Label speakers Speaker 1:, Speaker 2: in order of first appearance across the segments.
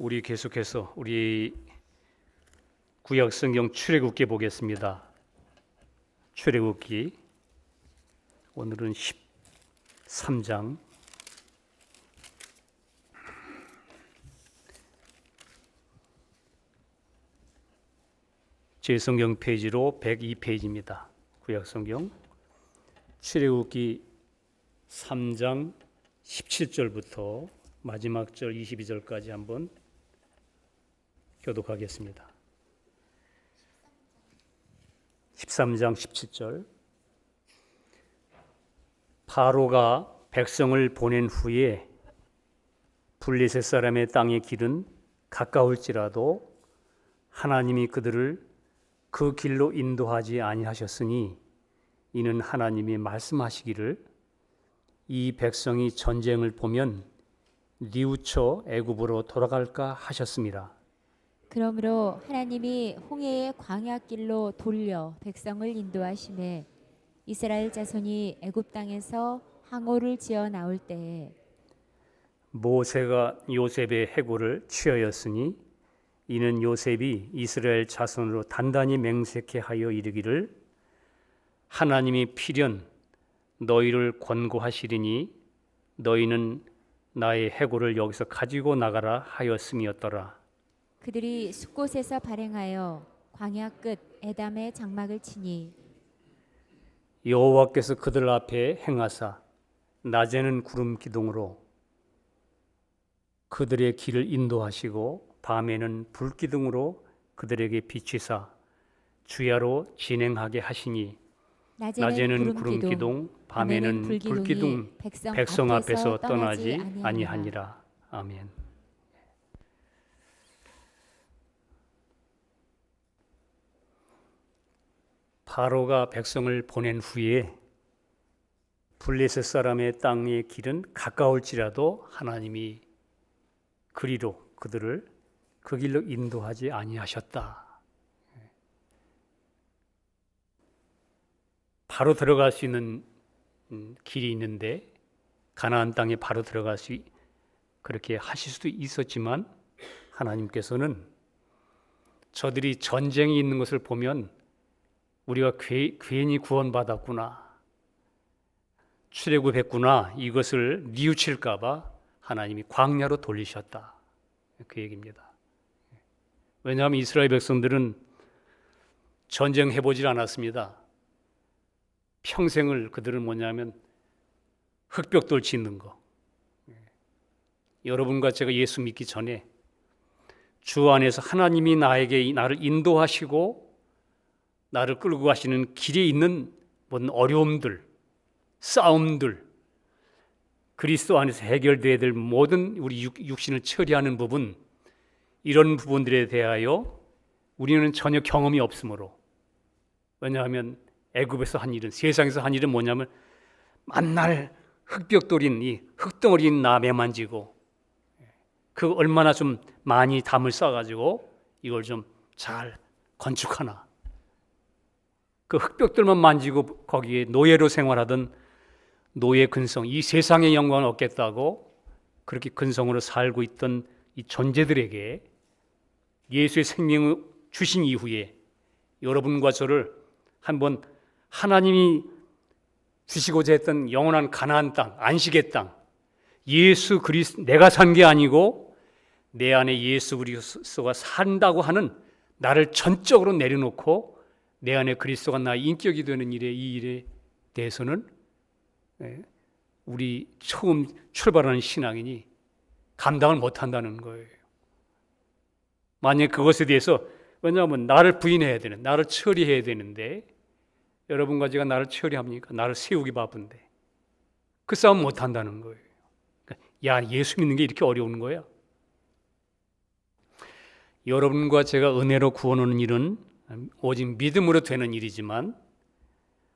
Speaker 1: 우리 계속해서 우리 구약성경 출애굽기 보겠습니다. 출애굽기 오늘은 13장 제 성경 페이지로 102페이지입니다. 구약성경 출애굽기 3장 17절부터 마지막 절 22절까지 한번 교독하겠습니다. 13장 17절 바로가 백성을 보낸 후에 블레셋 사람의 땅의 길은 가까울지라도 하나님이 그들을 그 길로 인도하지 아니하셨으니 이는 하나님이 말씀하시기를 이 백성이 전쟁을 보면 뉘우쳐 애굽으로 돌아갈까 하셨습니다.
Speaker 2: 그러므로 하나님이 홍해의 광야길로 돌려 백성을 인도하심에 이스라엘 자손이 애굽 땅에서 항오를 지어 나올 때에
Speaker 1: 모세가 요셉의 해골을 취하였으니 이는 요셉이 이스라엘 자손으로 단단히 맹세케 하여 이르기를 하나님이 필연 너희를 권고하시리니 너희는 나의 해골을 여기서 가지고 나가라 하였음이었더라.
Speaker 2: 그들이 숫곳에서 발행하여 광야 끝 에담의 장막을 치니
Speaker 1: 여호와께서 그들 앞에 행하사 낮에는 구름 기둥으로 그들의 길을 인도하시고 밤에는 불 기둥으로 그들에게 비치사 주야로 진행하게 하시니 낮에는 구름 기둥 밤에는 불 기둥 백성 앞에서 떠나지 아니하니라. 아멘. 바로가 백성을 보낸 후에 블레셋 사람의 땅의 길은 가까울지라도 하나님이 그리로 그들을 그 길로 인도하지 아니하셨다. 바로 들어갈 수 있는 길이 있는데 가나안 땅에 바로 들어갈 수 그렇게 하실 수도 있었지만 하나님께서는 저들이 전쟁이 있는 것을 보면 우리가 괜히 구원받았구나, 출애굽했구나, 이것을 뉘우칠까 봐 하나님이 광야로 돌리셨다. 그 얘기입니다. 왜냐하면 이스라엘 백성들은 전쟁해보질 않았습니다. 평생을 그들은 뭐냐면 흙벽돌 짓는 거. 여러분과 제가 예수 믿기 전에 주 안에서 하나님이 나를 인도하시고 나를 끌고 가시는 길에 있는 모든 어려움들, 싸움들, 그리스도 안에서 해결돼야 될 모든 우리 육신을 처리하는 부분, 이런 부분들에 대하여 우리는 전혀 경험이 없으므로, 왜냐하면 애굽에서 한 일은, 세상에서 한 일은 뭐냐면 만날 흙벽돌인 이 흙덩어리인 나 매만지고 그 얼마나 좀 많이 담을 쌓아가지고 이걸 좀 잘 건축하나, 그 흙벽돌만 만지고 거기에 노예로 생활하던 노예 근성, 이 세상의 영광을 얻겠다고 그렇게 근성으로 살고 있던 이 존재들에게 예수의 생명을 주신 이후에 여러분과 저를 한번 하나님이 주시고자 했던 영원한 가나안 땅, 안식의 땅, 예수 그리스도, 내가 산 게 아니고 내 안에 예수 그리스도가 산다고 하는 나를 전적으로 내려놓고 내 안에 그리스도가 나의 인격이 되는 일에, 이 일에 대해서는 우리 처음 출발하는 신앙인이 감당을 못한다는 거예요. 만약 그것에 대해서, 왜냐하면 나를 부인해야 되는, 나를 처리해야 되는데 여러분과 제가 나를 처리합니까? 나를 세우기 바쁜데 그 싸움 못한다는 거예요. 야, 예수 믿는 게 이렇게 어려운 거야? 여러분과 제가 은혜로 구원 얻는 일은 오직 믿음으로 되는 일이지만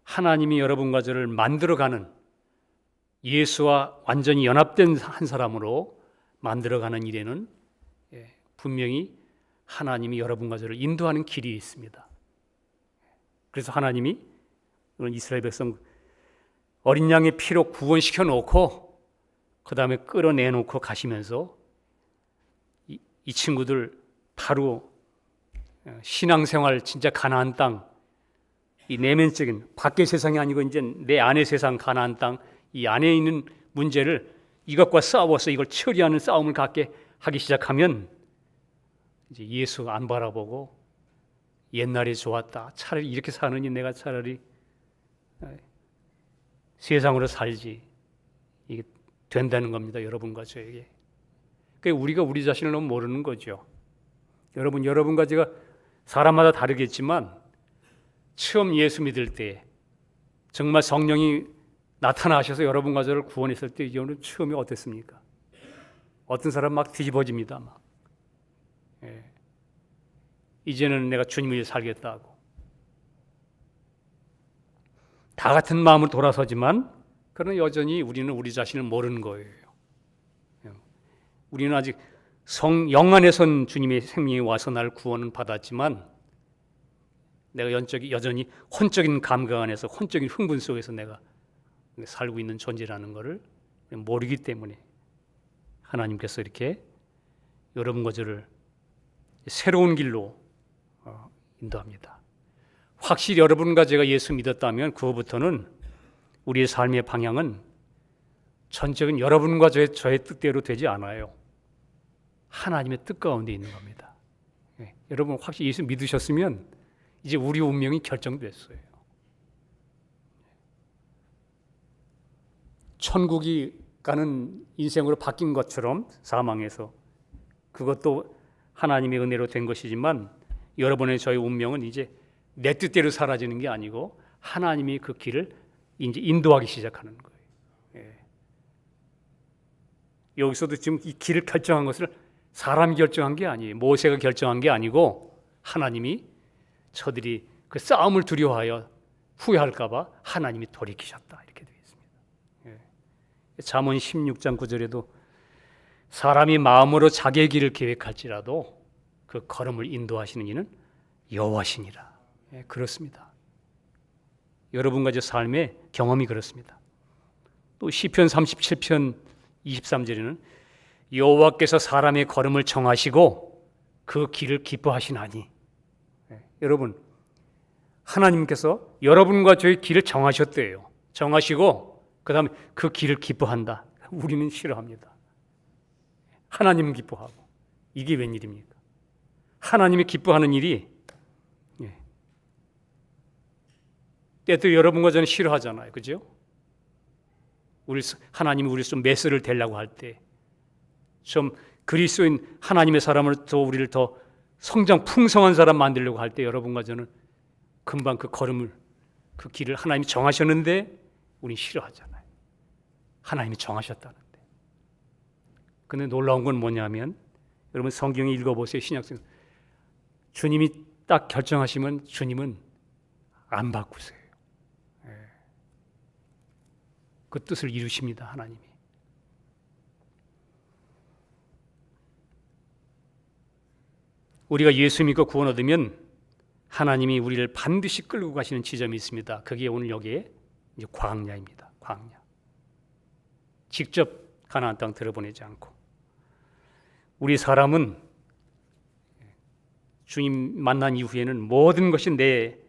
Speaker 1: 하나님이 여러분과 저를 만들어가는, 예수와 완전히 연합된 한 사람으로 만들어가는 일에는 분명히 하나님이 여러분과 저를 인도하는 길이 있습니다. 그래서 하나님이 이스라엘 백성 어린 양의 피로 구원시켜 놓고 그 다음에 끌어내놓고 가시면서 이 친구들 바로 신앙생활 진짜 가나안 땅, 이 내면적인 밖의 세상이 아니고 이제 내 안의 세상 가나안 땅, 이 안에 있는 문제를 이것과 싸워서 이걸 처리하는 싸움을 갖게 하기 시작하면 이제 예수 안 바라보고 옛날에 좋았다, 차라리 이렇게 사느니 내가 차라리 세상으로 살지, 이게 된다는 겁니다. 여러분과 저에게. 그러니까 우리가 우리 자신을 너무 모르는 거죠. 여러분과 제가 사람마다 다르겠지만 처음 예수 믿을 때 정말 성령이 나타나셔서 여러분과 저를 구원했을 때 여러분 처음이 어땠습니까? 어떤 사람 막 뒤집어집니다. 막. 이제는 내가 주님을 위해 살겠다고. 다 같은 마음으로 돌아서지만 그러나 여전히 우리는 우리 자신을 모르는 거예요. 우리는 아직 영 안에선 주님의 생명이 와서 나를 구원은 받았지만 내가 여전히 혼적인 감각 안에서 혼적인 흥분 속에서 내가 살고 있는 존재라는 것을 모르기 때문에 하나님께서 이렇게 여러분과 저를 새로운 길로 인도합니다. 확실히 여러분과 제가 예수 믿었다면 그거부터는 우리의 삶의 방향은 전적인 여러분과 저의 뜻대로 되지 않아요. 하나님의 뜻 가운데 있는 겁니다. 여러분 확실히 예수 믿으셨으면 이제 우리 운명이 결정됐어요. 천국이 가는 인생으로 바뀐 것처럼 사망에서 그것도 하나님의 은혜로 된 것이지만 여러분의 저의 운명은 이제 내 뜻대로 사라지는 게 아니고 하나님이 그 길을 이제 인도하기 시작하는 거예요. 여기서도 지금 이 길을 결정한 것을 사람이 결정한 게 아니에요. 모세가 결정한 게 아니고 하나님이 저들이 그 싸움을 두려워하여 후회할까 봐 하나님이 돌이키셨다 이렇게 되어 있습니다. 잠언 16장 9절에도 사람이 마음으로 자기의 길을 계획할지라도 그 걸음을 인도하시는 이는 여호와시니라. 그렇습니다. 여러분과 제 삶의 경험이 그렇습니다. 또 시편 37편 23절에는 여호와께서 사람의 걸음을 정하시고 그 길을 기뻐하시나니. 여러분, 하나님께서 여러분과 저의 길을 정하셨대요. 정하시고 그 다음에 그 길을 기뻐한다. 우리는 싫어합니다. 하나님은 기뻐하고. 이게 웬일입니까? 하나님이 기뻐하는 일이 때도 여러분과 저는 싫어하잖아요. 그죠? 하나님이 우리 좀 메스를 되려고 할 때 좀 그리스도인 하나님의 사람을 더 우리를 더 성장 풍성한 사람 만들려고 할 때 여러분과 저는 금방 그 걸음을 그 길을 하나님이 정하셨는데 우린 싫어하잖아요. 하나님이 정하셨다는데. 근데 놀라운 건 뭐냐면 여러분 성경 읽어보세요. 신약성 주님이 딱 결정하시면 주님은 안 바꾸세요. 그 뜻을 이루십니다. 하나님이. 우리가 예수 믿고 구원 얻으면 하나님이 우리를 반드시 끌고 가시는 지점이 있습니다. 그게 오늘 여기에 이제 광야입니다. 광야. 직접 가나안 땅 들어보내지 않고 우리 사람은 주님 만난 이후에는 모든 것이 내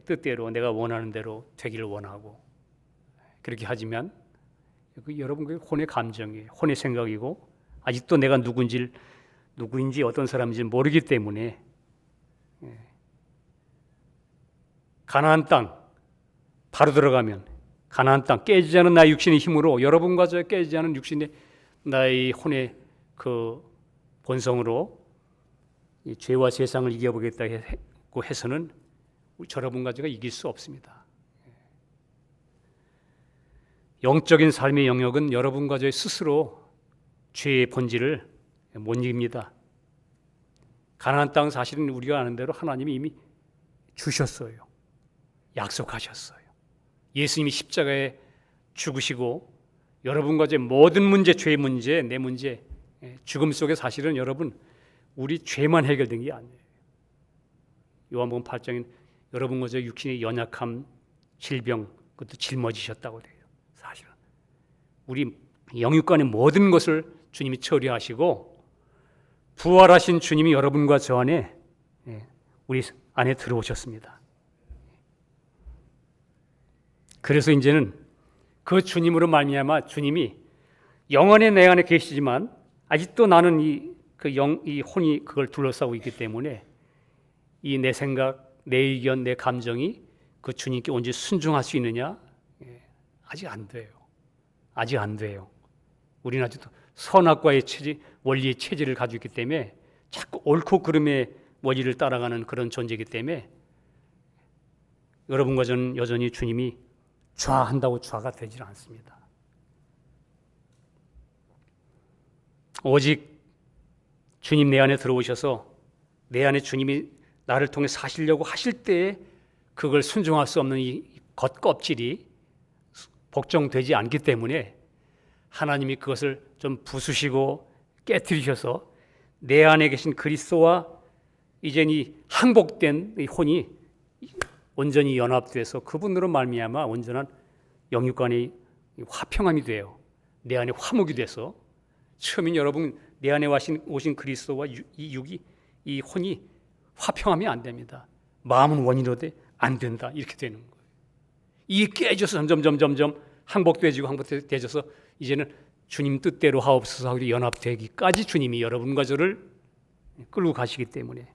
Speaker 1: 뜻대로 내가 원하는 대로 되기를 원하고 그렇게 하지만 여러분 그 혼의 감정이에요. 혼의 생각이고 아직도 내가 누구인지 어떤 사람인지 모르기 때문에 가나안 땅 바로 들어가면 가나안 땅 깨지지 않은 나의 육신의 힘으로 여러분과 저 깨지지 않은 육신의 나의 혼의 그 본성으로 이 죄와 세상을 이겨보겠다고 해서는 여러분과 제가 이길 수 없습니다. 영적인 삶의 영역은 여러분과 저의 스스로 죄의 본질을 못 이깁니다. 가나안 땅 사실은 우리가 아는 대로 하나님이 이미 주셨어요. 약속하셨어요. 예수님이 십자가에 죽으시고 여러분과 제 모든 문제, 죄의 문제, 내 문제, 죽음 속에 사실은 여러분 우리 죄만 해결된 게 아니에요. 요한복음 8장에 여러분과 제 육신의 연약함, 질병 그것도 짊어지셨다고 돼요. 사실은 우리 영육간의 모든 것을 주님이 처리하시고 부활하신 주님이 여러분과 저 안에 우리 안에 들어오셨습니다. 그래서 이제는 그 주님으로 말미암아 주님이 영원히 내 안에 계시지만 아직도 나는 이 혼이 그걸 둘러싸고 있기 때문에 이 내 생각, 내 의견, 내 감정이 그 주님께 언제 순종할 수 있느냐? 아직 안 돼요. 아직 안 돼요. 우리는 아직도 선악과의 체질, 원리의 체질을 가지고 있기 때문에 자꾸 옳고 그름의 원리를 따라가는 그런 존재이기 때문에 여러분과 저는 여전히 주님이 좌한다고 좌가 되질 않습니다. 오직 주님 내 안에 들어오셔서 내 안에 주님이 나를 통해 사시려고 하실 때에 그걸 순종할 수 없는 이 겉껍질이 복종되지 않기 때문에 하나님이 그것을 좀 부수시고 깨뜨리셔서 내 안에 계신 그리스도와 이제 이 항복된 이 혼이 온전히 연합돼서 그분으로 말미암아 온전한 영육간의 화평함이 돼요. 내 안에 화목이 돼서 처음엔 여러분 내 안에 오신 그리스도와 이 육이 이 혼이 화평함이 안 됩니다. 마음은 원이로되 안 된다 이렇게 되는 거예요. 이 깨져서 점점 항복되어져서 이제는 주님 뜻대로 하옵소서 하고 연합되기까지 주님이 여러분과 저를 끌고 가시기 때문에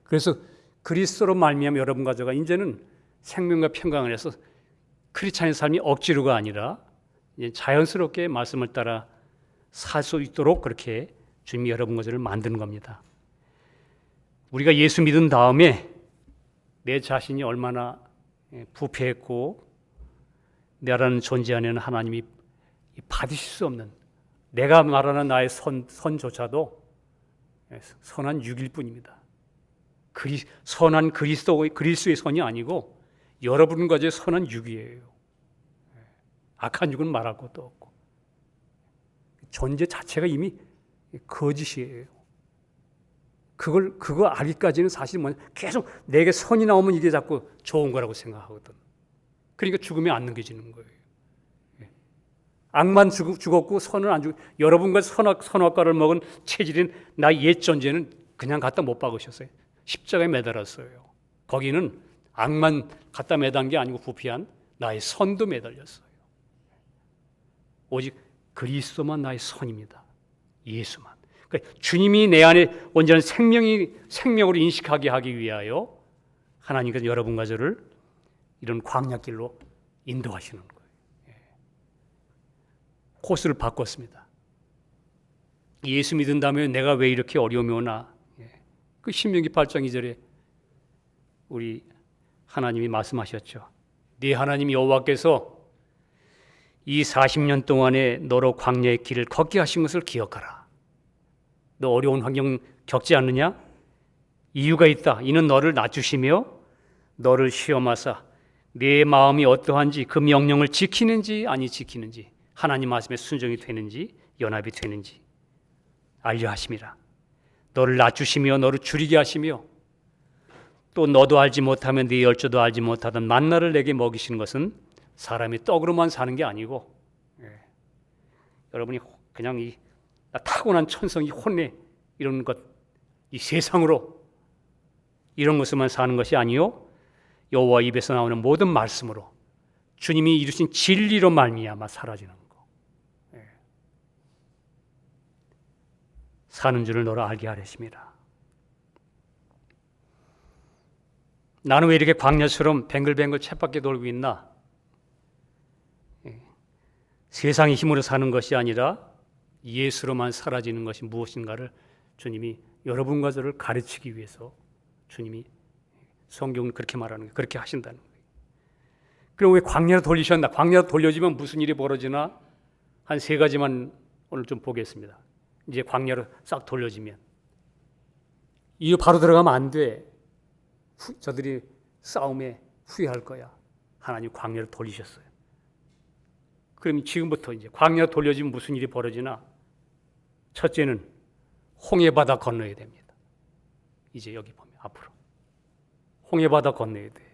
Speaker 1: 그래서 그리스도로 말미암아 여러분과 저가 이제는 생명과 평강을 해서 크리스찬의 삶이 억지로가 아니라 자연스럽게 말씀을 따라 살 수 있도록 그렇게 주님이 여러분과 저를 만드는 겁니다. 우리가 예수 믿은 다음에 내 자신이 얼마나 부패했고 나라는 존재 안에는 하나님이 받으실 수 없는 내가 말하는 나의 선조차도 선한 육일 뿐입니다. 선한 그리스도의 선이 아니고 여러분과 제 선한 육이에요. 악한 육은 말할 것도 없고 존재 자체가 이미 거짓이에요. 그거 알기까지는 사실 계속 내게 선이 나오면 이게 자꾸 좋은 거라고 생각하거든. 그러니까 죽음에 안 넘겨지는 거예요. 악만 죽었고 선은 안 죽고 여러분과 선악과를 먹은 체질인 나의 옛 존재는 그냥 갖다 못 박으셨어요. 십자가에 매달았어요. 거기는 악만 갖다 매단 게 아니고 부패한 나의 선도 매달렸어요. 오직 그리스도만 나의 선입니다. 예수만. 그러니까 주님이 내 안에 온전한 생명으로 인식하게 하기 위하여 하나님께서 여러분과 저를 이런 광야길로 인도하시는 거예요. 코스를 바꿨습니다. 예수 믿은 다음에 내가 왜 이렇게 어려움이 오나? 그 신명기 8장 2절에 우리 하나님이 말씀하셨죠. 네 하나님 여호와께서 이 40년 동안에 너로 광야의 길을 걷게 하신 것을 기억하라. 너 어려운 환경 겪지 않느냐? 이유가 있다. 이는 너를 낮추시며 너를 시험하사 네 마음이 어떠한지 그 명령을 지키는지 아니 지키는지 하나님 말씀에 순종이 되는지 연합이 되는지 알려 하심이라. 너를 낮추시며 너를 줄이게 하시며 또 너도 알지 못하면 네 열조도 알지 못하던 만나를 내게 먹이시는 것은 사람이 떡으로만 사는 게 아니고 여러분이 그냥 이 타고난 천성이 혼내 이런 것 이 세상으로 이런 것으로만 사는 것이 아니요 여호와 입에서 나오는 모든 말씀으로 주님이 이루신 진리로 말미암아 사라지는 거. 사는 줄을 너로 알게 하랬습니다. 나는 왜 이렇게 광야처럼 뱅글뱅글 쳇바퀴 돌고 있나? 세상의 힘으로 사는 것이 아니라 예수로만 사라지는 것이 무엇인가를 주님이 여러분과 저를 가르치기 위해서 주님이 성경은 그렇게 말하는 거예요. 그렇게 하신다는 거예요. 그럼 왜 광야로 돌리셨나? 광야로 돌려지면 무슨 일이 벌어지나? 한 세 가지만 오늘 좀 보겠습니다. 이제 광야로 싹 돌려지면 이거 바로 들어가면 안 돼. 저들이 싸움에 후회할 거야. 하나님 광야로 돌리셨어요. 그럼 지금부터 이제 광야로 돌려지면 무슨 일이 벌어지나? 첫째는 홍해바다 건너야 됩니다. 이제 여기 보면 앞으로 홍해바다 건너야 돼요.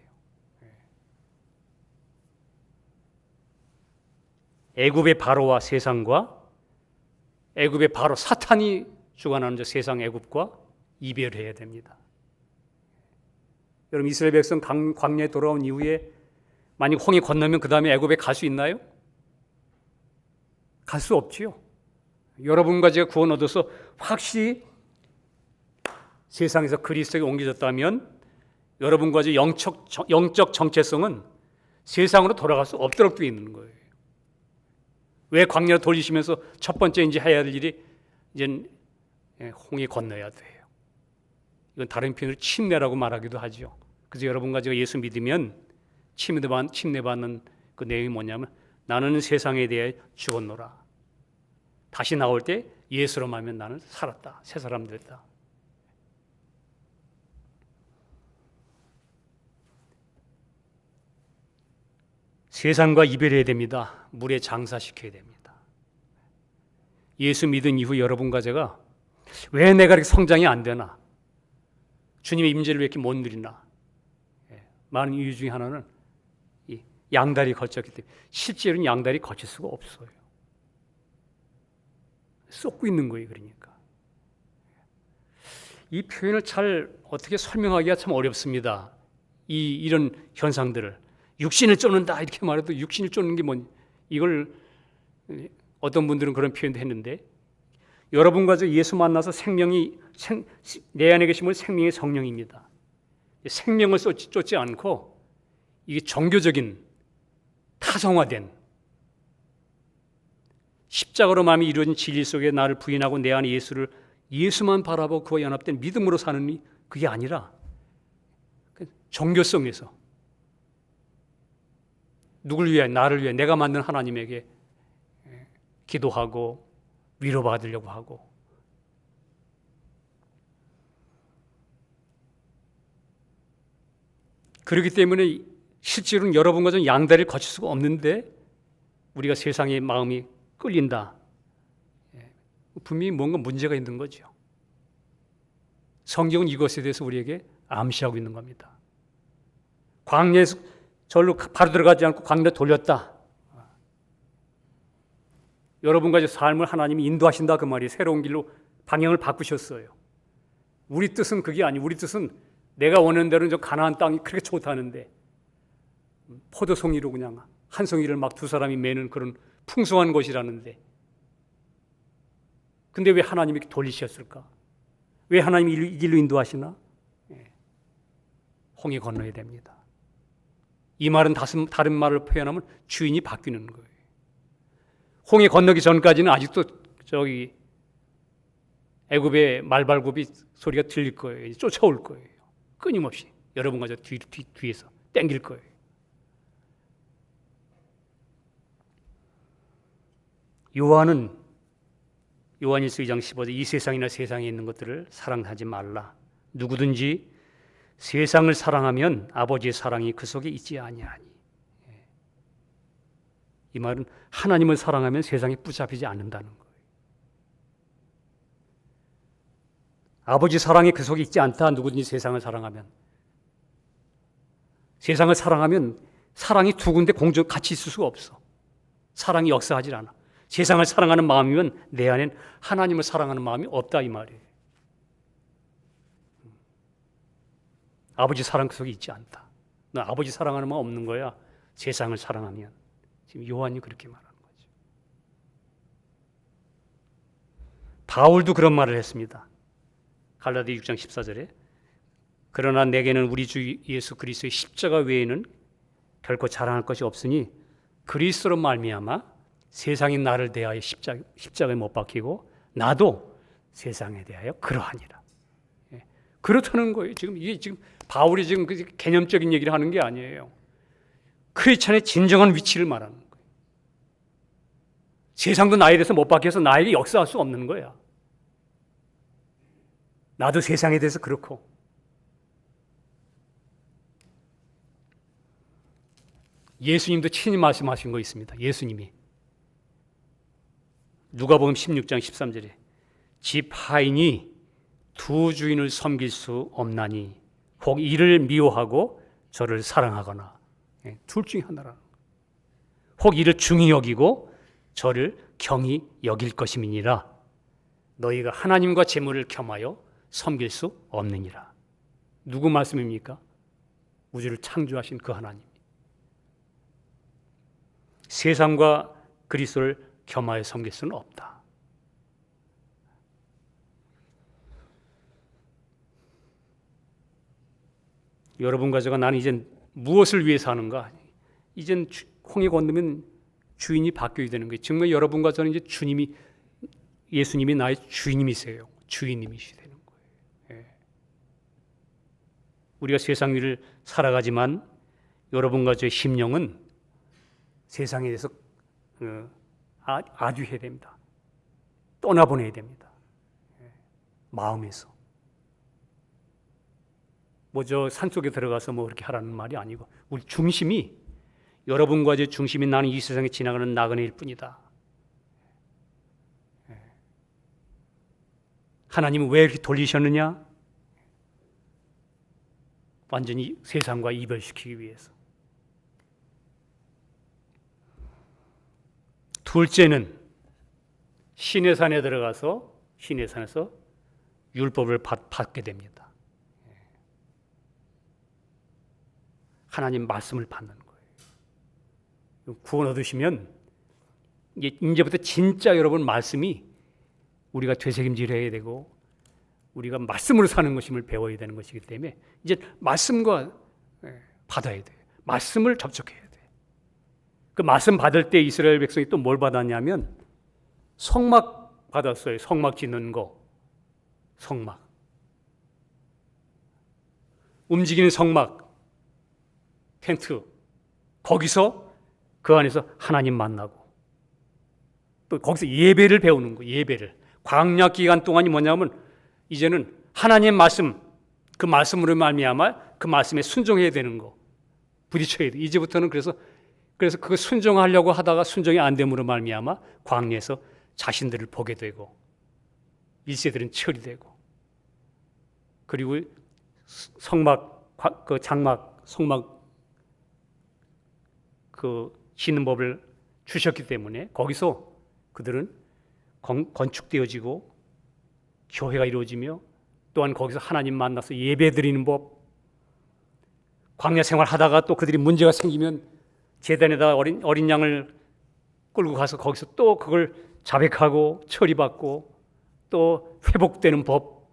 Speaker 1: 애굽의 바로와 세상과 애굽의 바로 사탄이 주관하는 저 세상 애굽과 이별해야 됩니다. 여러분, 이스라엘 백성 광야에 돌아온 이후에 만약 홍해 건너면 그 다음에 애굽에 갈 수 있나요? 갈 수 없지요. 여러분과 제가 구원 얻어서 확실히 세상에서 그리스도에게 옮겨졌다면 여러분과 제 영적 정체성은 세상으로 돌아갈 수 없도록 되어 있는 거예요. 왜 광야로 돌리시면서 첫 번째 이제 해야 할 일이 이제 홍해 건너야 돼요. 이건 다른 표현으로 침례라고 말하기도 하죠. 그래서 여러분과 제가 예수 믿으면 침례받는 그 내용이 뭐냐면 나는 세상에 대해 죽었노라. 다시 나올 때 예수로 말하면 나는 살았다. 새 사람 됐다. 세상과 이별해야 됩니다. 물에 장사시켜야 됩니다. 예수 믿은 이후 여러분과 제가 왜 내가 이렇게 성장이 안 되나? 주님의 임재를 왜 이렇게 못 누리나? 많은 이유 중에 하나는 이 양다리 거쳤기 때문에 실제로는 양다리 거칠 수가 없어요. 쏟고 있는 거예요. 그러니까 이 표현을 잘 어떻게 설명하기가 참 어렵습니다. 이런 현상들을 육신을 쫓는다 이렇게 말해도 육신을 쫓는 게 뭔? 이걸 어떤 분들은 그런 표현도 했는데 여러분과 저 예수 만나서 내 안에 계신 분 생명의 성령입니다. 생명을 쫓지 않고 이게 종교적인 타성화된 십자가로 마음이 이루어진 진리 속에 나를 부인하고 내 안에 예수만 바라보고 그와 연합된 믿음으로 사는 그게 아니라 종교성에서 누굴 위해? 나를 위해 내가 만든 하나님에게 기도하고 위로받으려고 하고 그렇기 때문에 실제로는 여러분과 좀 양다리를 거칠 수가 없는데 우리가 세상의 마음이 끌린다. 분명히 뭔가 문제가 있는 거죠. 성경은 이것에 대해서 우리에게 암시하고 있는 겁니다. 광야에서 절로 바로 들어가지 않고 광야로 돌렸다. 여러분과 삶을 하나님이 인도하신다 그 말이 새로운 길로 방향을 바꾸셨어요. 우리 뜻은 그게 아니에요. 우리 뜻은 내가 원하는 대로는 저 가나안 땅이 그렇게 좋다는데 포도송이로 그냥 한 송이를 막 두 사람이 매는 그런 풍성한 곳이라는데 근데 왜 하나님이 이렇게 돌리셨을까? 왜 하나님이 이 길로 인도하시나? 홍해 건너야 됩니다. 이 말은 다른 말을 표현하면 주인이 바뀌는 거예요. 홍해 건너기 전까지는 아직도 저기 애굽의 말발굽이 소리가 들릴 거예요. 쫓아올 거예요. 끊임없이 여러분과 저 뒤에서 땡길 거예요. 요한일서 2장 15절 이 세상이나 세상에 있는 것들을 사랑하지 말라. 누구든지 세상을 사랑하면 아버지의 사랑이 그 속에 있지 아니하니. 이 말은 하나님을 사랑하면 세상에 붙잡히지 않는다는 거예요. 아버지 사랑이 그 속에 있지 않다. 누구든지 세상을 사랑하면. 세상을 사랑하면 사랑이 두 군데 같이 있을 수가 없어. 사랑이 역사하지 않아. 세상을 사랑하는 마음이면 내 안엔 하나님을 사랑하는 마음이 없다 이 말이에요. 아버지 사랑 그 속에 있지 않다. 너 아버지 사랑하는 마음 없는 거야. 세상을 사랑하면. 지금 요한이 그렇게 말하는 거죠. 바울도 그런 말을 했습니다. 갈라디 6장 14절에 그러나 내게는 우리 주 예수 그리스도의 십자가 외에는 결코 자랑할 것이 없으니 그리스도로 말미암아 세상이 나를 대하여 십자가에 못 박히고 나도 세상에 대하여 그러하니라. 그렇다는 거예요. 이게 바울이 지금 개념적인 얘기를 하는 게 아니에요. 크리스천의 진정한 위치를 말하는 거예요. 세상도 나에 대해서 못 박혀서 나에게 역사할 수 없는 거야. 나도 세상에 대해서 그렇고. 예수님도 친히 말씀하신 거 있습니다. 예수님이 누가복음 16장 13절에 집 하인이 두 주인을 섬길 수 없나니 혹 이를 미워하고 저를 사랑하거나 둘 중에 하나라. 혹 이를 중히 여기고 저를 경히 여길 것임이니라. 너희가 하나님과 재물을 겸하여 섬길 수 없느니라. 누구 말씀입니까? 우주를 창조하신 그 하나님. 세상과 그리스도를 겸하여 섬길 수는 없다. 여러분과 제가 나는 이젠 무엇을 위해 사는가? 이젠 홍해 건너면 주인이 바뀌어야 되는 거예요. 정말 여러분과 저는 이제 예수님이 나의 주인님이세요. 주인님이시 되는 거예요. 예. 우리가 세상 일을 살아가지만 여러분과 저의 심령은 세상에 대해서 아주해야 됩니다. 떠나보내야 됩니다. 예. 마음에서. 뭐 저 산속에 들어가서 뭐 그렇게 하라는 말이 아니고 우리 중심이 여러분과 제 중심이 나는 이 세상에 지나가는 나그네일 뿐이다. 하나님은 왜 이렇게 돌리셨느냐? 완전히 세상과 이별시키기 위해서. 둘째는 시내산에 들어가서 시내산에서 율법을 받게 됩니다. 하나님 말씀을 받는 거예요. 구원 얻으시면 이제부터 진짜 여러분 말씀이 우리가 되새김질해야 되고 우리가 말씀으로 사는 것임을 배워야 되는 것이기 때문에 이제 말씀과 받아야 돼요. 말씀을 접촉해야 돼요. 그 말씀 받을 때 이스라엘 백성이 또 뭘 받았냐면 성막 받았어요. 성막 짓는 거. 성막. 움직이는 성막. 텐트. 거기서 그 안에서 하나님 만나고 또 거기서 예배를 배우는 거예요. 예배를. 광야 기간 동안이 뭐냐면 이제는 하나님 말씀 그 말씀으로 말미암아 그 말씀에 순종해야 되는 거. 부딪혀야 돼. 이제부터는 그래서 그거 순종하려고 하다가 순종이 안 됨으로 말미암아 광야에서 자신들을 보게 되고 1세들은 처리되고 그리고 성막 그 장막 성막 그 짓는 법을 주셨기 때문에 거기서 그들은 건축되어지고 교회가 이루어지며 또한 거기서 하나님 만나서 예배드리는 법 광야 생활하다가 또 그들이 문제가 생기면 제단에다 어린 양을 끌고 가서 거기서 또 그걸 자백하고 처리받고 또 회복되는 법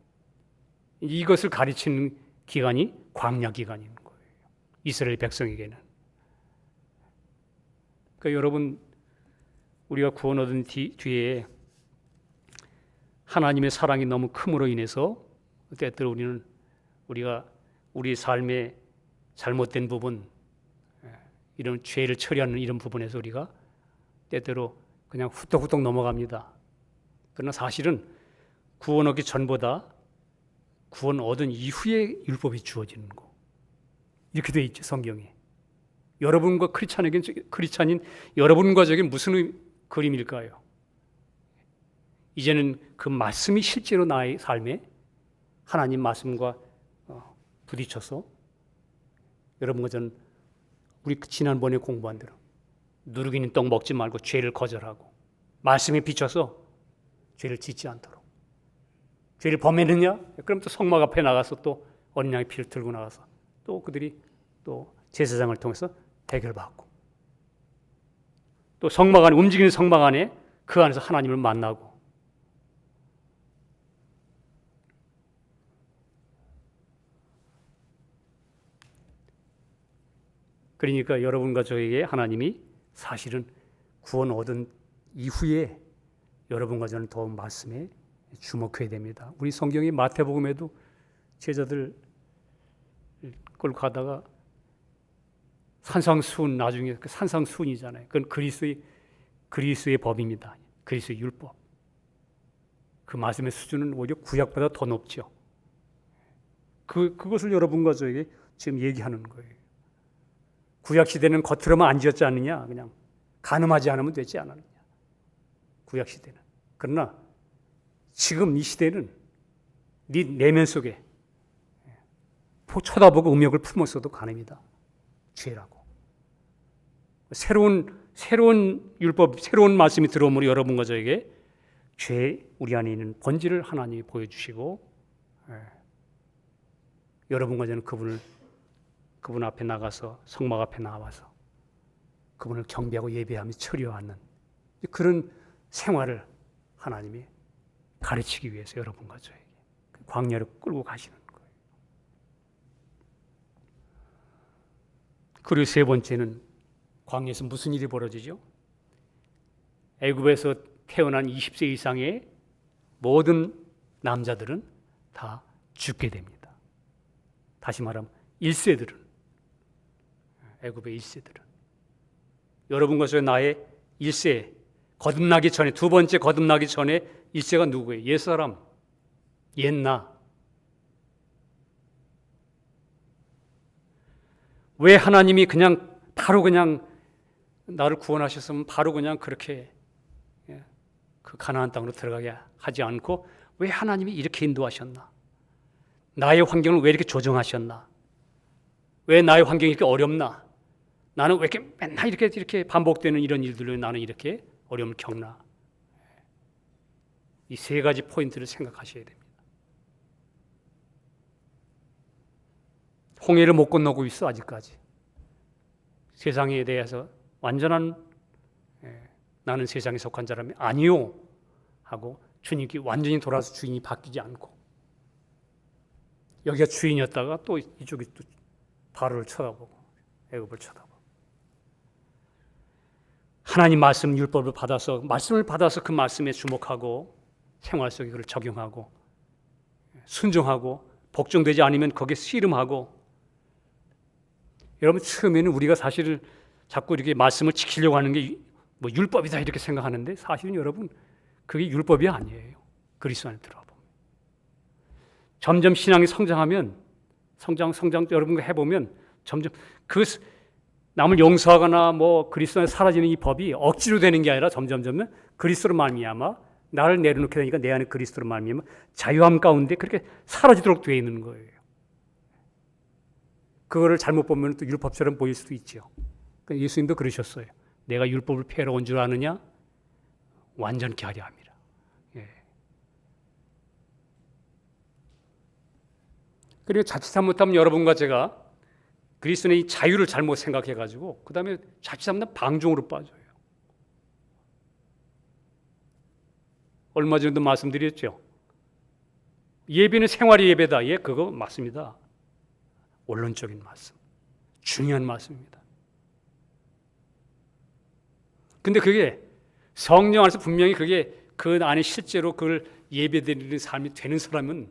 Speaker 1: 이것을 가르치는 기간이 광야 기간인 거예요. 이스라엘 백성에게는. 그러니까 여러분 우리가 구원 얻은 뒤에 하나님의 사랑이 너무 큼으로 인해서 때때로 우리가 우리 삶의 잘못된 부분 이런 죄를 처리하는 이런 부분에서 우리가 때때로 그냥 후떡후떡 넘어갑니다. 그러나 사실은 구원 얻기 전보다 구원 얻은 이후에 율법이 주어지는 거 이렇게 돼 있죠 성경에. 여러분과 크리스찬인 여러분과 저게 무슨 그림일까요? 이제는 그 말씀이 실제로 나의 삶에 하나님 말씀과 부딪혀서 여러분과 저는 우리 지난번에 공부한 대로 누룩이는 떡 먹지 말고 죄를 거절하고 말씀에 비춰서 죄를 짓지 않도록. 죄를 범했느냐? 그럼 또 성막 앞에 나가서 또 어린 양의 피를 들고 나가서 또 그들이 또 제사장을 통해서 대결받고 또 성막 안에 움직이는 성막 안에 그 안에서 하나님을 만나고 그러니까 여러분과 저에게 하나님이 사실은 구원 얻은 이후에 여러분과 저는 더 말씀에 주목해야 됩니다. 우리 성경의 마태복음에도 제자들 끌고 가다가 산상수훈 나중에 그 산상수훈이잖아요. 그건 그리스도의 법입니다. 그리스도의 율법. 그 말씀의 수준은 오히려 구약보다 더 높죠. 그것을 여러분과 저에게 지금 얘기하는 거예요. 구약 시대는 겉으로만 안 지었지 않느냐, 그냥 간음하지 않으면 되지 않았느냐. 구약 시대는. 그러나 지금 이 시대는 네 내면 속에 쳐다보고 음욕을 품었어도 간음이다. 죄라고. 새로운 율법, 새로운 말씀이 들어오므로 여러분과 저에게 죄 우리 안에 있는 본질을 하나님이 보여주시고 여러분과 저는 그분 앞에 나가서 성막 앞에 나와서 그분을 경배하고 예배하며 처리하는 그런 생활을 하나님이 가르치기 위해서 여러분과 저에게 광야를 끌고 가시는 거예요. 그리고 세 번째는 광야에서 무슨 일이 벌어지죠? 애굽에서 태어난 20세 이상의 모든 남자들은 다 죽게 됩니다. 다시 말하면 1세들은, 애굽의 1세들은 여러분과 저 나의 1세 거듭나기 전에, 두 번째 거듭나기 전에 1세가 누구예요? 옛사람, 옛나. 왜 하나님이 그냥 바로 그냥 나를 구원하셨으면 바로 그냥 그렇게 그 가나안 땅으로 들어가게 하지 않고 왜 하나님이 이렇게 인도하셨나? 나의 환경을 왜 이렇게 조정하셨나? 왜 나의 환경이 이렇게 어렵나? 나는 왜 이렇게 맨날 이렇게 반복되는 이런 일들로 나는 이렇게 어려움을 겪나? 이 세 가지 포인트를 생각하셔야 됩니다. 홍해를 못 건너고 있어 아직까지. 세상에 대해서 완전한 나는 세상에 속한 사람이 아니요 하고 주님께 완전히 돌아서 주인이 바뀌지 않고 여기가 주인이었다가 또 이쪽이 또 바로를 쳐다보고 애굽을 쳐다보고 하나님 말씀 율법을 받아서 말씀을 받아서 그 말씀에 주목하고 생활 속에 그걸 적용하고 순종하고 복종되지 않으면 거기에 씨름하고 여러분 처음에는 우리가 사실은 자꾸 이렇게 말씀을 지키려고 하는 게 뭐 율법이다 이렇게 생각하는데 사실은 여러분 그게 율법이 아니에요. 그리스도 안에 들어가 보면 점점 신앙이 성장하면 성장 여러분과 해보면 점점 그 남을 용서하거나 뭐 그리스도 안에 사라지는 이 법이 억지로 되는 게 아니라 점점 그리스도로 말미암아 나를 내려놓게 되니까 내 안에 그리스도로 말미암아 자유함 가운데 그렇게 사라지도록 되어 있는 거예요. 그거를 잘못 보면 또 율법처럼 보일 수도 있죠. 그러니까 예수님도 그러셨어요. 내가 율법을 폐하러 온 줄 아느냐? 완전케 하려 함이라. 예. 그리고 자칫 잘못하면 여러분과 제가 그리스도의 이 자유를 잘못 생각해가지고 그 다음에 자칫 잘못하면 방종으로 빠져요. 얼마 전에도 말씀드렸죠. 예배는 생활의 예배다. 예, 그거 맞습니다. 원론적인 말씀. 중요한 말씀입니다. 근데 그게 성령 안에서 분명히 그게 그 안에 실제로 그걸 예배드리는 삶이 되는 사람은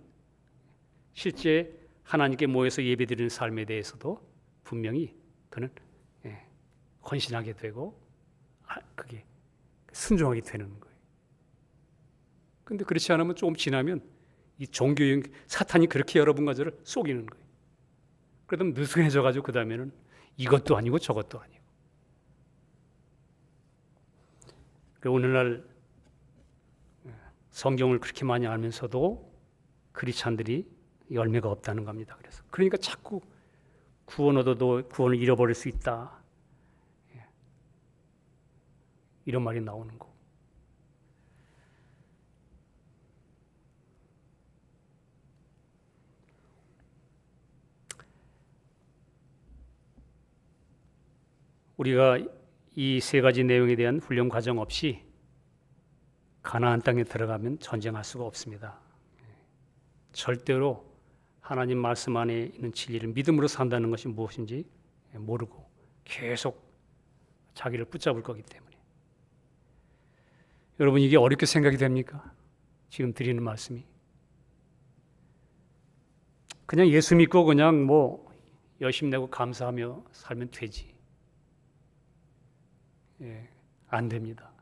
Speaker 1: 실제 하나님께 모여서 예배드리는 삶에 대해서도 분명히 그는 헌신하게 되고 그게 순종하게 되는 거예요. 근데 그렇지 않으면 조금 지나면 이 종교형 사탄이 그렇게 여러분과 저를 속이는 거예요. 그러다 느슨해져가지고 그 다음에는 이것도 아니고 저것도 아니고. 오늘날 성경을 그렇게 많이 알면서도 크리스찬들이 열매가 없다는 겁니다. 그러니까 자꾸 구원 얻어도 구원을 잃어버릴 수 있다. 이런 말이 나오는 거. 우리가 이 세 가지 내용에 대한 훈련 과정 없이 가나안 땅에 들어가면 전쟁할 수가 없습니다. 절대로 하나님 말씀 안에 있는 진리를 믿음으로 산다는 것이 무엇인지 모르고 계속 자기를 붙잡을 거기 때문에. 여러분 이게 어렵게 생각이 됩니까? 지금 드리는 말씀이. 그냥 예수 믿고 그냥 뭐 열심히 내고 감사하며 살면 되지. 안 됩니다.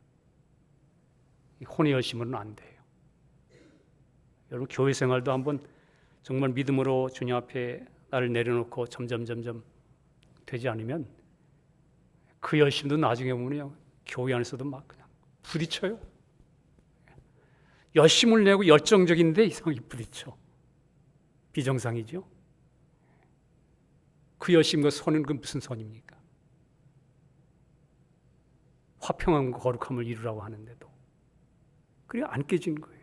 Speaker 1: 혼의 열심으로는 안 돼요. 여러분 교회 생활도 한번 정말 믿음으로 주님 앞에 나를 내려놓고 점점 되지 않으면 그 열심도 나중에 보면 교회 안에서도 막 그냥 부딪혀요. 열심을 내고 열정적인데 이상하게 부딪혀. 비정상이죠. 그 열심과 선은 그 무슨 선입니까? 화평함과 거룩함을 이루라고 하는데도 그래 안 깨진 거예요.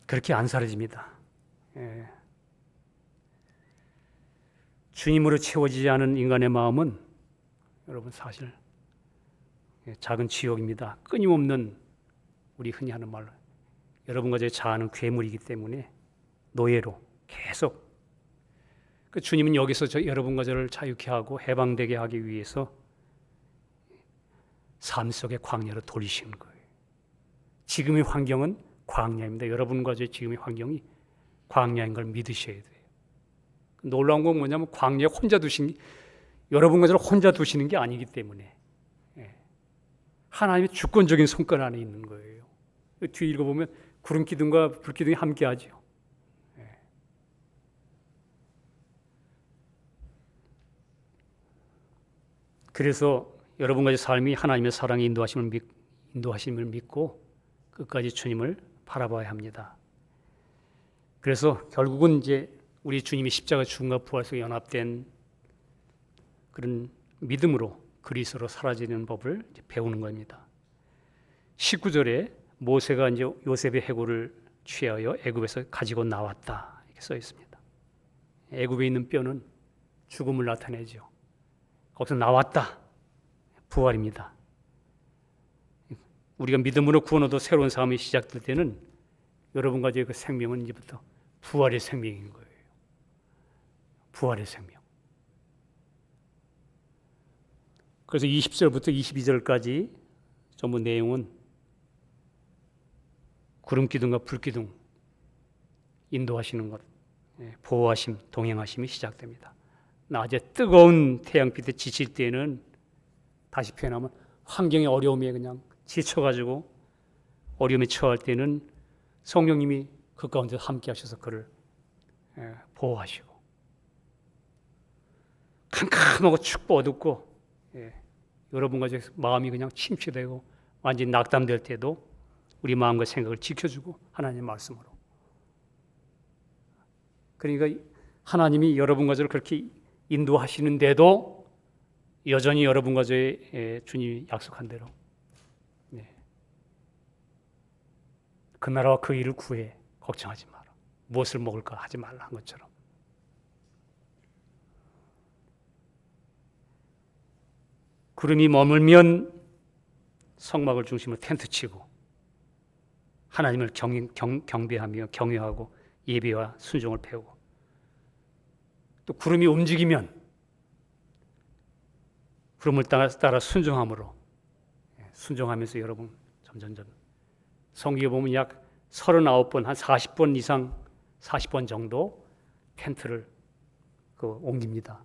Speaker 1: 그렇게 안 사라집니다. 예. 주님으로 채워지지 않은 인간의 마음은 여러분 사실 작은 지옥입니다. 끊임없는 우리 흔히 하는 말로 여러분과 제 자아는 괴물이기 때문에 노예로 계속 그 주님은 여기서 여러분과 저를 자유케 하고 해방되게 하기 위해서 삶 속의 광야로 돌리시는 거예요. 지금의 환경은 광야입니다. 여러분과 제 지금의 환경이 광야인 걸 믿으셔야 돼요. 놀라운 건 뭐냐면 광야에 혼자 여러분과 저를 혼자 두시는 게 아니기 때문에 하나님의 주권적인 손권 안에 있는 거예요. 뒤에 읽어보면 구름 기둥과 불 기둥이 함께하죠. 그래서 여러분과의 삶이 하나님의 사랑의 인도하심을 믿고 끝까지 주님을 바라봐야 합니다. 그래서 결국은 이제 우리 주님이 십자가 죽음과 부활 속에 연합된 그런 믿음으로 그리스도로 사라지는 법을 배우는 겁니다. 19절에 모세가 이제 요셉의 해골을 취하여 애굽에서 가지고 나왔다 이렇게 써 있습니다. 애굽에 있는 뼈는 죽음을 나타내죠. 거기서 나왔다. 부활입니다. 우리가 믿음으로 구원 얻어 새로운 삶이 시작될 때는 여러분과 저의 그 생명은 이제부터 부활의 생명인 거예요. 부활의 생명. 그래서 20절부터 22절까지 전부 내용은 구름 기둥과 불 기둥 인도하시는 것, 보호하심, 동행하심이 시작됩니다. 낮에 뜨거운 태양빛에 지칠 때는 다시 표현하면 환경의 어려움에 그냥 지쳐가지고 어려움에 처할 때는 성령님이 그 가운데 함께 하셔서 그를 보호하시고 캄캄하고 춥고 어둡고 여러분과 제 마음이 그냥 침체되고 완전히 낙담될 때도 우리 마음과 생각을 지켜주고 하나님의 말씀으로 그러니까 하나님이 여러분과 저를 그렇게 인도하시는데도 여전히 여러분과 저의 주님이 약속한 대로 그 나라와 그 일을 구해 걱정하지 마라. 무엇을 먹을까 하지 말라 한 것처럼 구름이 머물면 성막을 중심으로 텐트 치고 하나님을 경배하며 경외하고 예배와 순종을 배우고 또 구름이 움직이면 구름을 따라 순종함으로 순종하면서 여러분 점점점 성경에 보면 약 39번 한 40번 이상 40번 정도 텐트를 옮깁니다.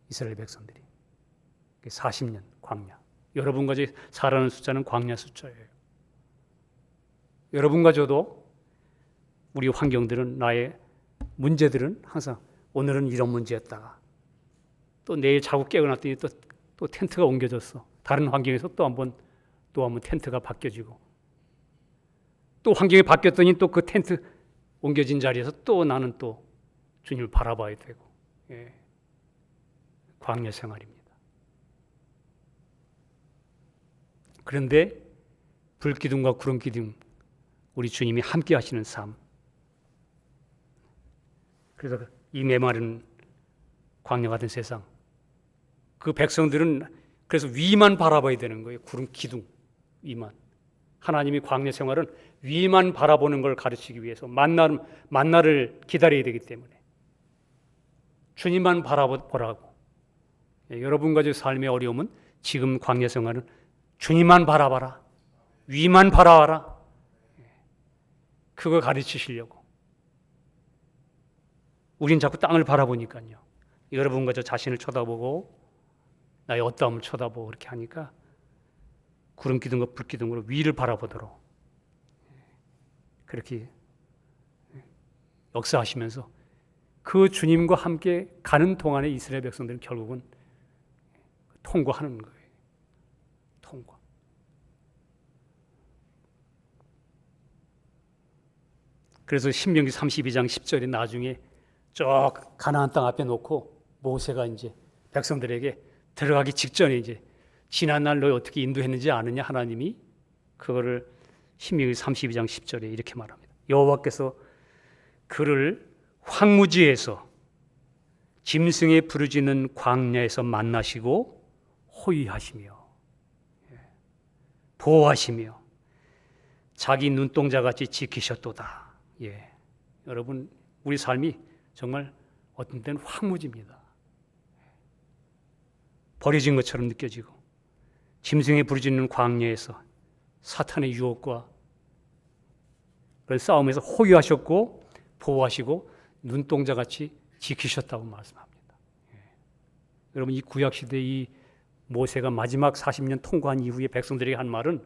Speaker 1: 이스라엘 백성들이 40년 광야. 여러분과 제 살아가는 숫자는 광야 숫자예요. 여러분과 저도 우리 환경들은 나의 문제들은 항상 오늘은 이런 문제였다가 또 내일 자고 깨어났더니 또 텐트가 옮겨졌어. 다른 환경에서 또 한번 텐트가 바뀌어지고 또 환경이 바뀌었더니 또 그 텐트 옮겨진 자리에서 또 나는 또 주님을 바라봐야 되고 광야 생활입니다. 그런데 불기둥과 구름기둥 우리 주님이 함께 하시는 삶 그래서 이 메마른 광야 같은 세상 그 백성들은 그래서 위만 바라봐야 되는 거예요. 구름 기둥 위만 하나님이 광야 생활은 위만 바라보는 걸 가르치기 위해서 만나를 기다려야 되기 때문에 주님만 바라보라고 여러분과 제 삶의 어려움은 지금 광야 생활은 주님만 바라봐라 위만 바라봐라 그거 가르치시려고 우린 자꾸 땅을 바라보니까요 여러분과 저 자신을 쳐다보고 나의 어떠함을 쳐다보고 그렇게 하니까 구름 기둥과 불 기둥으로 위를 바라보도록 그렇게 역사하시면서 그 주님과 함께 가는 동안에 이스라엘 백성들은 결국은 통과하는 거예요. 통과. 그래서 신명기 32장 10절에 나중에 쭉 가나안 땅 앞에 놓고 모세가 이제 백성들에게 들어가기 직전에 이제 지난날 너희 어떻게 인도했는지 아느냐 하나님이 그거를 신명기 32장 10절에 이렇게 말합니다. 여호와께서 그를 황무지에서 짐승의 부르짖는 광야에서 만나시고 호위하시며 보호하시며 자기 눈동자같이 지키셨도다. 여러분 우리 삶이 정말 어떤 때는 황무지입니다. 버려진 것처럼 느껴지고 짐승의 부르짖는 광야에서 사탄의 유혹과 그런 싸움에서 호위하셨고 보호하시고 눈동자같이 지키셨다고 말씀합니다. 여러분 이 구약시대 이 모세가 마지막 40년 통과한 이후에 백성들에게 한 말은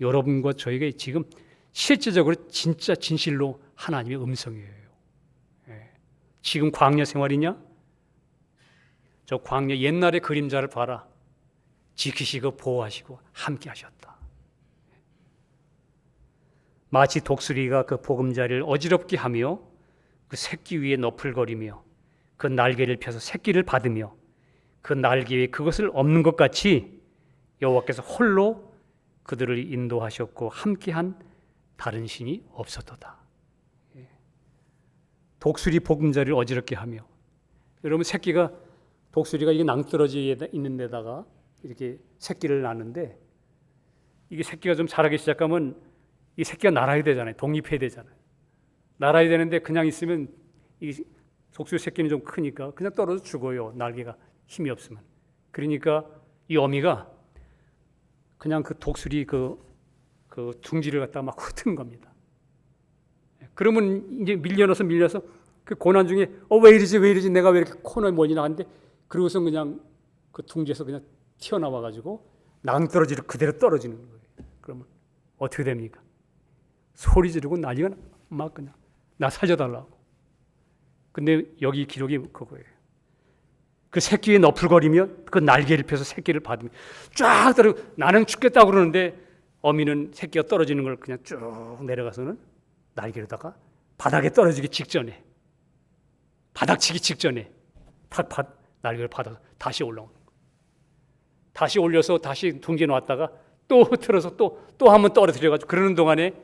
Speaker 1: 여러분과 저에게 지금 실제적으로 진짜 진실로 하나님의 음성이에요. 지금 광야 생활이냐? 저 광야 옛날의 그림자를 봐라. 지키시고 보호하시고 함께 하셨다. 마치 독수리가 그 보금자리를 어지럽게 하며 그 새끼 위에 너풀거리며 그 날개를 펴서 새끼를 받으며 그 날개 위에 그것을 엎는 것 같이 여호와께서 홀로 그들을 인도하셨고 함께한 다른 신이 없었도다. 독수리 보금자리를 어지럽게 하며 여러분 새끼가 독수리가 이게 낭떠러지에 있는 데다가 이렇게 새끼를 낳는데 이게 새끼가 좀 자라기 시작하면 이 새끼가 날아야 되잖아요. 독립해야 되잖아요. 날아야 되는데 그냥 있으면 이 독수리 새끼는 좀 크니까 그냥 떨어져 죽어요. 날개가 힘이 없으면. 그러니까 이 어미가 그냥 그 독수리 그 둥지를 갖다가 막 훑은 겁니다. 그러면 이제 밀려서 그 고난 중에 왜 이러지 내가 왜 이렇게 코너에 몰리 나갔는데 그러고서 그냥 그 둥지에서 그냥 튀어나와 가지고 낭떠러지를 그대로 떨어지는 거예요. 그러면 어떻게 됩니까? 소리 지르고 난리가 막 그냥 나 살려달라고. 근데 여기 기록이 그거예요. 그 새끼에 너풀거리며 그 날개를 펴서 새끼를 받으며 쫙 떨어 나는 죽겠다고 그러는데 어미는 새끼가 떨어지는 걸 그냥 쭉 내려가서는 날개로다가 바닥에 떨어지기 직전에 바닥치기 직전에 탁 날개를 받아서 다시 올라오는 거예요. 다시 올려서 다시 둥지에 놨다가 또 틀어서 또 한 번 떨어뜨려가지고 그러는 동안에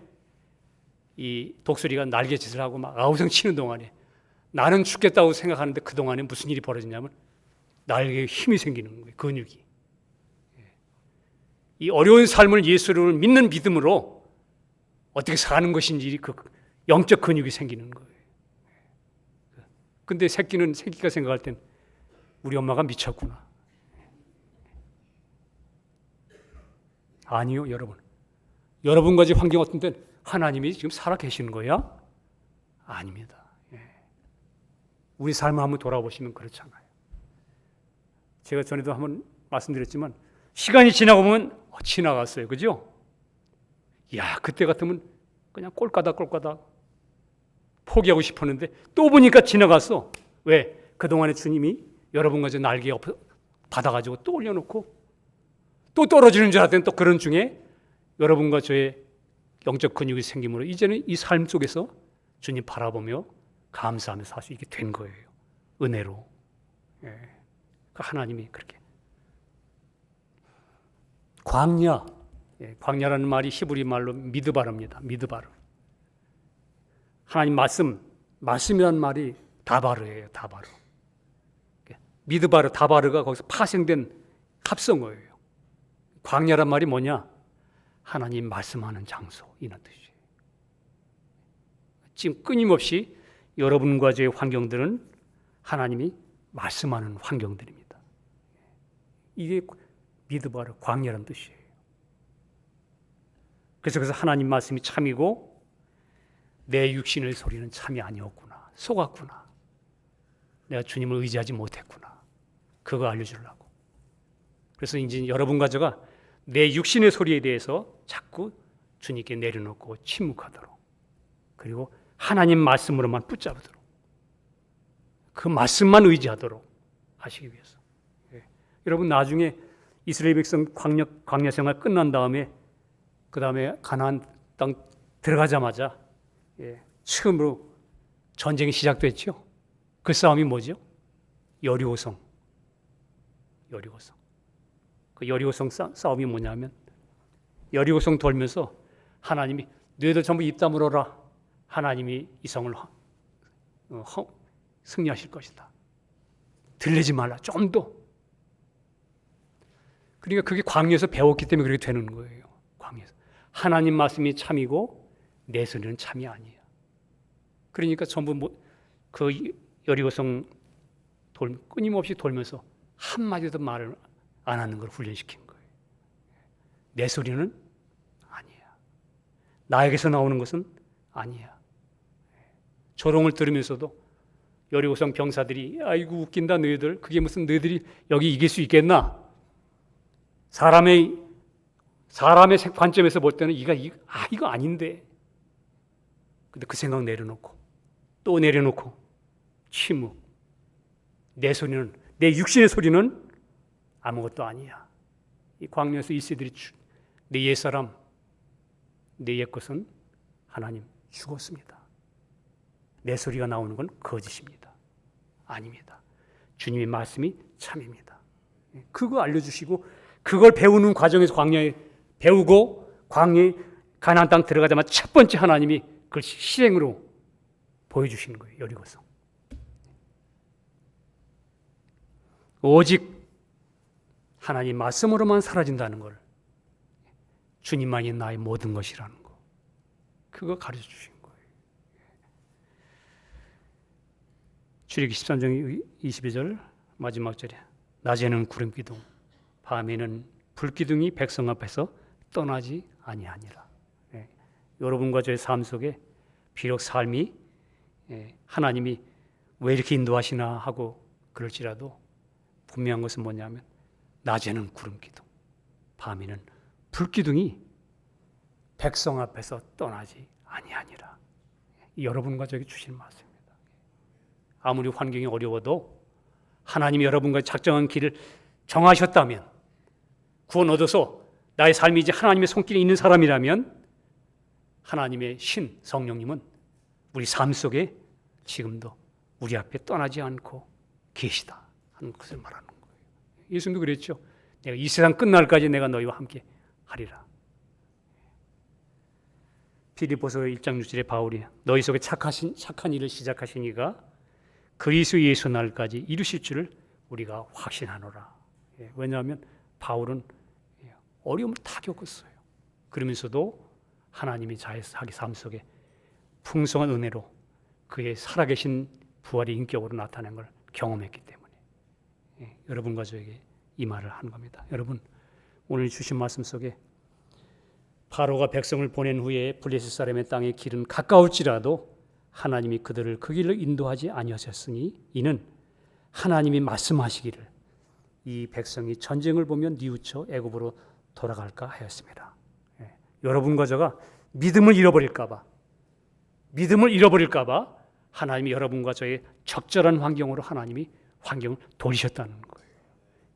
Speaker 1: 이 독수리가 날개짓을 하고 막 아우성 치는 동안에 나는 죽겠다고 생각하는데 그 동안에 무슨 일이 벌어지냐면 날개에 힘이 생기는 거예요. 근육이. 이 어려운 삶을 예수를 믿는 믿음으로 어떻게 사는 것인지 그 영적 근육이 생기는 거예요. 근데 새끼가 생각할 땐 우리 엄마가 미쳤구나. 아니요, 여러분. 여러분과 집 환경 어떤 땐 하나님이 지금 살아 계시는 거야? 아닙니다. 우리 삶을 한번 돌아보시면 그렇잖아요. 제가 전에도 한번 말씀드렸지만 시간이 지나고 보면 지나갔어요. 그죠? 야, 그때 같으면 그냥 꼴까닥 포기하고 싶었는데 또 보니까 지나갔어. 왜? 그동안에 주님이 여러분과 저 날개 받아가지고 또 올려놓고 또 떨어지는 줄 알았더니 또 그런 중에 여러분과 저의 영적 근육이 생김으로 이제는 이 삶 속에서 주님 바라보며 감사하며 살 수 있게 된 거예요. 은혜로. 하나님이 그렇게. 광야라는 말이 히브리 말로 미드바르입니다. 미드바르. 하나님 말씀이라는 말이 다바르예요. 다바르. 미드바르, 다바르가 거기서 파생된 합성어예요. 광야란 말이 뭐냐? 하나님 말씀하는 장소 이런 뜻이에요. 지금 끊임없이 여러분과 저의 환경들은 하나님이 말씀하는 환경들입니다. 이게 미드바르 광야란 뜻이에요. 그래서 하나님 말씀이 참이고 내 육신의 소리는 참이 아니었구나. 속았구나. 내가 주님을 의지하지 못했구나. 그거 알려주려고. 그래서 이제 여러분과 제가 내 육신의 소리에 대해서 자꾸 주님께 내려놓고 침묵하도록 그리고 하나님 말씀으로만 붙잡도록 그 말씀만 의지하도록 하시기 위해서. 여러분 나중에 이스라엘 백성 광야 생활 끝난 다음에 그 다음에 가나안 땅 들어가자마자 처음으로 전쟁이 시작됐죠. 그 싸움이 뭐죠? 여리고성. 그 여리고성 싸움이 뭐냐면 여리고성 돌면서 하나님이 너희들 전부 입 다물어라. 하나님이 이 성을 승리하실 것이다. 들리지 말라. 좀 더. 그러니까 그게 광야에서 배웠기 때문에 그렇게 되는 거예요. 광야에서. 하나님 말씀이 참이고 내 소리는 참이 아니야. 그러니까 전부 그 여리고성 끊임없이 돌면서 한마디도 말을 안 하는 걸 훈련시킨 거예요. 내 소리는 아니야. 나에게서 나오는 것은 아니야. 조롱을 들으면서도 여리고성 병사들이 아이고 웃긴다 너희들. 그게 무슨 너희들이 여기 이길 수 있겠나? 사람의 관점에서 볼 때는 이거 아닌데. 근데 그 생각 내려놓고 또 내려놓고 침묵. 내 소리는 내 육신의 소리는 아무것도 아니야. 이 광야에서 이세들이 내 옛사람 내 옛것은 하나님 죽었습니다. 내 소리가 나오는 건 거짓입니다. 아닙니다. 주님의 말씀이 참입니다. 그거 알려주시고 그걸 배우는 과정에서 광야에 배우고 광야에 가나안 땅 들어가자마자 첫 번째 하나님이 그걸 실행으로 보여주시는 거예요. 여리고성. 오직 하나님 말씀으로만 사라진다는 걸 주님만이 나의 모든 것이라는 거 그거 가르쳐 주신 거예요. 출애굽기 13장 22절 마지막 절에 낮에는 구름 기둥 밤에는 불 기둥이 백성 앞에서 떠나지 아니하니라. 여러분과 저의 삶 속에 비록 삶이 하나님이 왜 이렇게 인도하시나 하고 그럴지라도 분명한 것은 뭐냐면 낮에는 구름 기둥, 밤에는 불 기둥이 백성 앞에서 떠나지 아니하니라. 여러분과 저에게 주신 말씀입니다. 아무리 환경이 어려워도 하나님이 여러분과 작정한 길을 정하셨다면 구원 얻어서 나의 삶이 이제 하나님의 손길에 있는 사람이라면 하나님의 신 성령님은 우리 삶 속에 지금도 우리 앞에 떠나지 않고 계시다 하는 것을 말하는 거예요. 예수님도 그랬죠. 내가 이 세상 끝날까지 내가 너희와 함께 하리라. 빌립보서 1장 6절에 바울이 너희 속에 착한 일을 시작하신 이가 그리스도 예수 날까지 이루실 줄을 우리가 확신하노라. 왜냐하면 바울은 어려움을 다 겪었어요. 그러면서도 하나님이 자기 삶 속에 풍성한 은혜로 그의 살아계신 부활의 인격으로 나타낸 걸 경험했기 때문에 여러분과 저에게 이 말을 한 겁니다. 여러분 오늘 주신 말씀 속에 바로가 백성을 보낸 후에 블레셋 사람의 땅의 길은 가까울지라도 하나님이 그들을 그 길로 인도하지 아니하셨으니 이는 하나님이 말씀하시기를 이 백성이 전쟁을 보면 뉘우쳐 애굽으로 돌아갈까 하였습니다. 여러분과 저가 믿음을 잃어버릴까 봐 하나님이 여러분과 저의 적절한 환경으로 하나님이 환경을 돌리셨다는 거예요.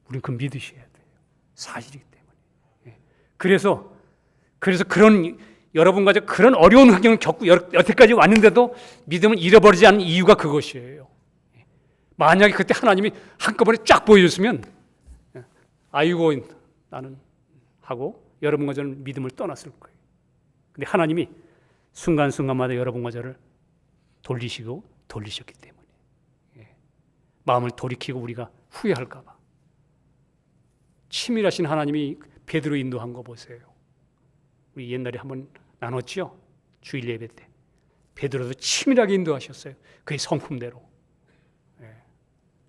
Speaker 1: 우리는 그 믿으셔야 돼요. 사실이기 때문에. 그래서 그런 여러분과 저 그런 어려운 환경을 겪고 여태까지 왔는데도 믿음을 잃어버리지 않는 이유가 그것이에요. 만약에 그때 하나님이 한꺼번에 쫙 보여줬으면 아이고 나는 하고 여러분과 저는 믿음을 떠났을 거예요. 근데 하나님이 순간순간마다 여러분과 저를 돌리셨기 때문에 마음을 돌이키고 우리가 후회할까 봐 치밀하신 하나님이 베드로 인도한 거 보세요. 우리 옛날에 한번 나눴죠? 주일 예배 때 베드로도 치밀하게 인도하셨어요. 그의 성품대로.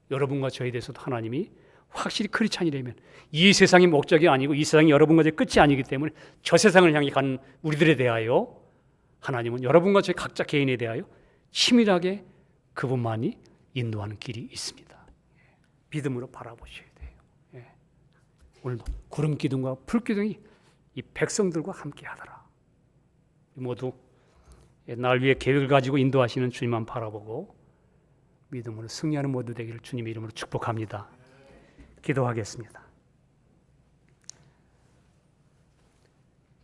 Speaker 1: 여러분과 저에 대해서도 하나님이 확실히 크리스찬이라면 이 세상이 목적이 아니고 이 세상이 여러분과 저의 끝이 아니기 때문에 저 세상을 향해 가는 우리들에 대하여 하나님은 여러분과 저의 각자 개인에 대하여 치밀하게 그분만이 인도하는 길이 있습니다. 믿음으로 바라보셔야 돼요. 오늘도 구름 기둥과 불 기둥이 이 백성들과 함께 하더라. 모두 날 위해 계획을 가지고 인도하시는 주님만 바라보고 믿음으로 승리하는 모두 되기를 주님의 이름으로 축복합니다. 기도하겠습니다.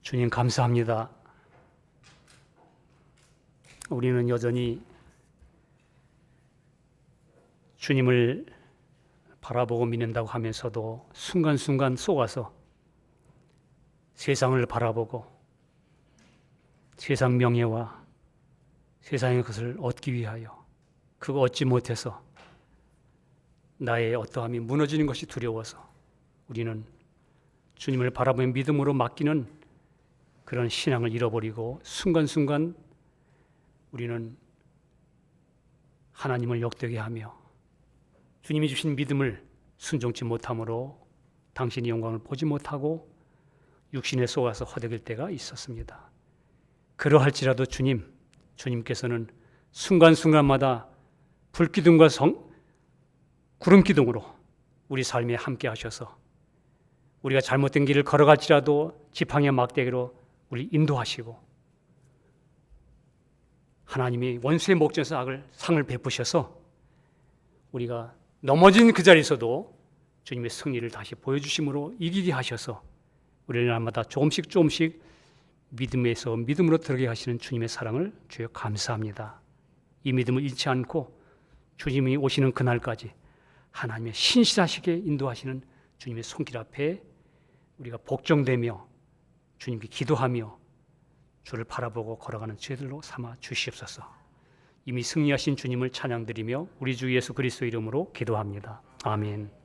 Speaker 1: 주님 감사합니다. 우리는 여전히 주님을 바라보고 믿는다고 하면서도 순간순간 속아서 세상을 바라보고 세상 명예와 세상의 것을 얻기 위하여 그거 얻지 못해서 나의 어떠함이 무너지는 것이 두려워서 우리는 주님을 바라보며 믿음으로 맡기는 그런 신앙을 잃어버리고 순간순간 우리는 하나님을 욕되게 하며 주님이 주신 믿음을 순종치 못함으로 당신의 영광을 보지 못하고 육신에 속아서 허덕일 때가 있었습니다. 그러할지라도 주님께서는 순간순간마다 불기둥과 구름기둥으로 우리 삶에 함께 하셔서 우리가 잘못된 길을 걸어갈지라도 지팡이와 막대기로 우리 인도하시고 하나님이 원수의 목전에서 상을 베푸셔서 우리가 넘어진 그 자리에서도 주님의 승리를 다시 보여주심으로 이기게 하셔서 우리를 날마다 조금씩 믿음에서 믿음으로 들어가게 하시는 주님의 사랑을 주여 감사합니다. 이 믿음을 잃지 않고 주님이 오시는 그날까지 하나님의 신실하시게 인도하시는 주님의 손길 앞에 우리가 복종되며 주님께 기도하며 주를 바라보고 걸어가는 죄들로 삼아 주시옵소서. 이미 승리하신 주님을 찬양드리며 우리 주 예수 그리스도 이름으로 기도합니다. 아멘.